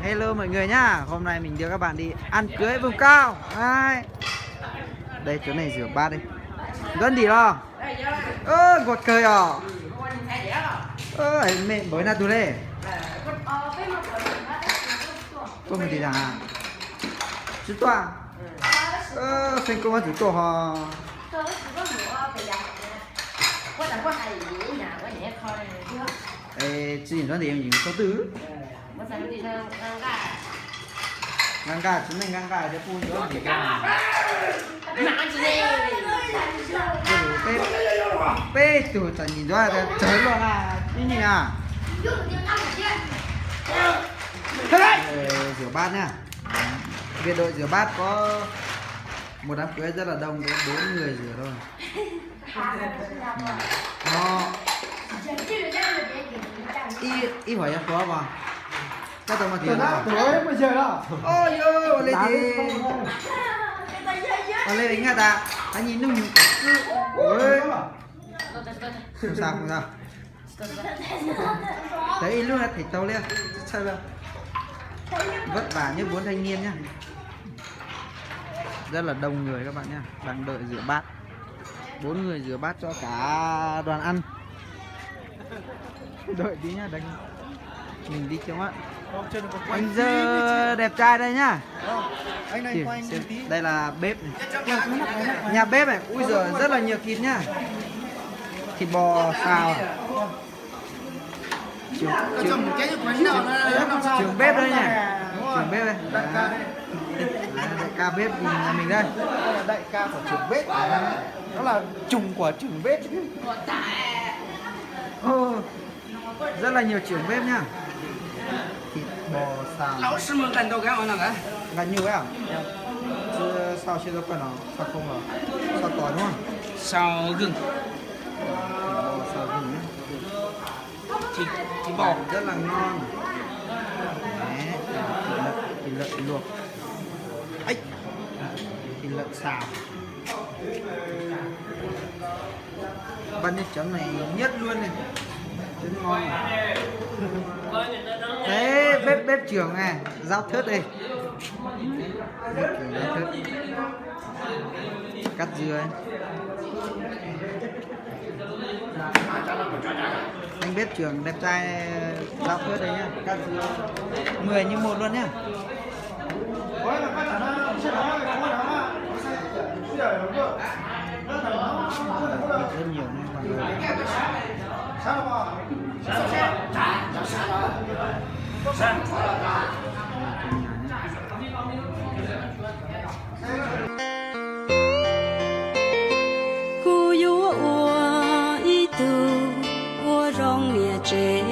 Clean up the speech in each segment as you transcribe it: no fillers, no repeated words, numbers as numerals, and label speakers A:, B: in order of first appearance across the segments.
A: Hello mọi người nhá. Hôm nay mình đưa các bạn đi ăn cưới vùng cao. Đấy. Đây chỗ này rửa bát đi. Gần đi rồi. Ơ gọt cười à. Ơ mẹ bới na tu đây. Cô mình đi ra. Chú toa. Phanh cô chú toa hả. Ê, chỉ nói thì em nhìn số tứ. Ngang gà, chúng mình ngang gà để phun nữa thì cái bê từ tận nhìn ra là trời luôn à, như nhỉ à? Rửa bát nha. Biệt đội rửa bát có một đám cưới rất là đông, có 4 người rửa thôi. Y hỏi em có vào. Các tao mà tiền nào?
B: Bây giờ đó.
A: Ôi ơi, lên thì. Còn lên đánh nghe ta. Anh nhìn nó nhìn. Ôi. Không sao, không sao. Đấy luôn là thịt tàu lên. Sao đâu? Vất vả như 4 thanh niên nhá. Rất là đông người các bạn nhá. Đang đợi rửa bát. 4 người rửa bát cho cả đoàn ăn. Đợi tí nhá, đánh mình đi không ạ. Anh Dơ đẹp trai đây nhá.
B: Anh này quay anh tí.
A: Đây là bếp này. Nhà bếp này. Ui giời rất là nhiều thịt nhá. Thịt bò xào à? Trường bếp đây nhá. Trường bếp đây. Đại ca bếp nhà mình đây.
B: Đại ca của trường bếp. Đó là trùng của trường bếp.
A: Rất là nhiều trưởng bếp nhá. Thịt bò xào.
C: Lão sư mình gần đâu cái món nào cả?
A: Gần như vậy à? Chứ sao chưa có cần nó? Sao không à? Sao tỏi đúng không?
C: Sao gừng.
A: Thịt bò xào gừng nhá.
C: Thịt bò
A: rất là ngon. Đấy, thịt lợn luộc. Ấy. Thịt lợn xào. Bánh chấm này nhất luôn này. Rất ngon. Đấy, bếp trưởng này, rau thớt đây. Bếp trưởng rau thớt. Cắt dưa ấy. Anh bếp trưởng đẹp trai rau thớt đây nhá, cắt dưa 10 như 1 luôn nhá. Rất nhiều nha mọi người.
D: Cô yếu ua y tu ua rong mía chế.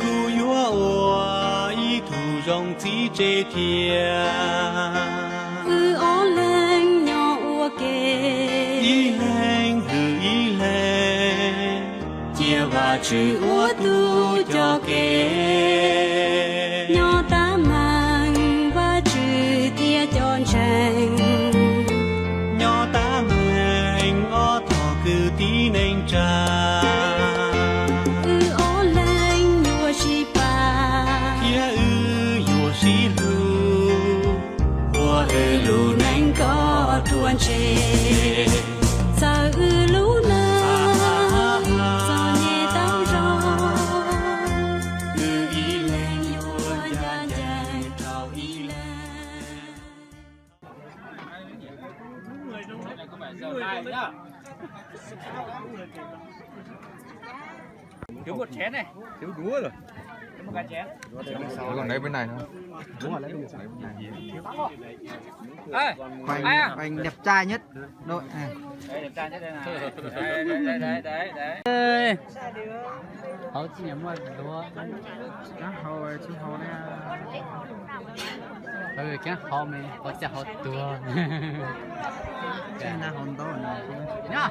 E: Cô yếu ua y tu rong chỉ chế thiên.
D: Ó lên nhỏ ua kê.
E: Y lên hư y lên. Chia và chữ ua tu cho kê.
D: Nhỏ ta mang và chữ tia tròn tranh.
E: Nhỏ ta mang ó thọ cứ tí nên trà.
D: Ó lên nhua xì bà.
E: Kia yua xì lu. Ua
D: Lu nên có tuôn chế. Sao lu nơ. Sao nhẹ tao rồi.
E: y lên
D: Nhua nhà nhà trao y lên.
C: thiếu một chén này, thiếu đũa rồi. Thiếu một cái chén.
F: Còn lấy bên này nữa.
B: Đúng rồi, lấy bên
C: Ê,
A: Khoanh đẹp trai nhất đội này.
C: đây đẹp trai nhất đây này. Đấy.
B: Hậu chi nhắm vào đùa.
A: Hầu chú hầu này.
B: Cái hậu mình có sẽ hậu đùa.
A: Cái nào hòn to này.
B: Nhá.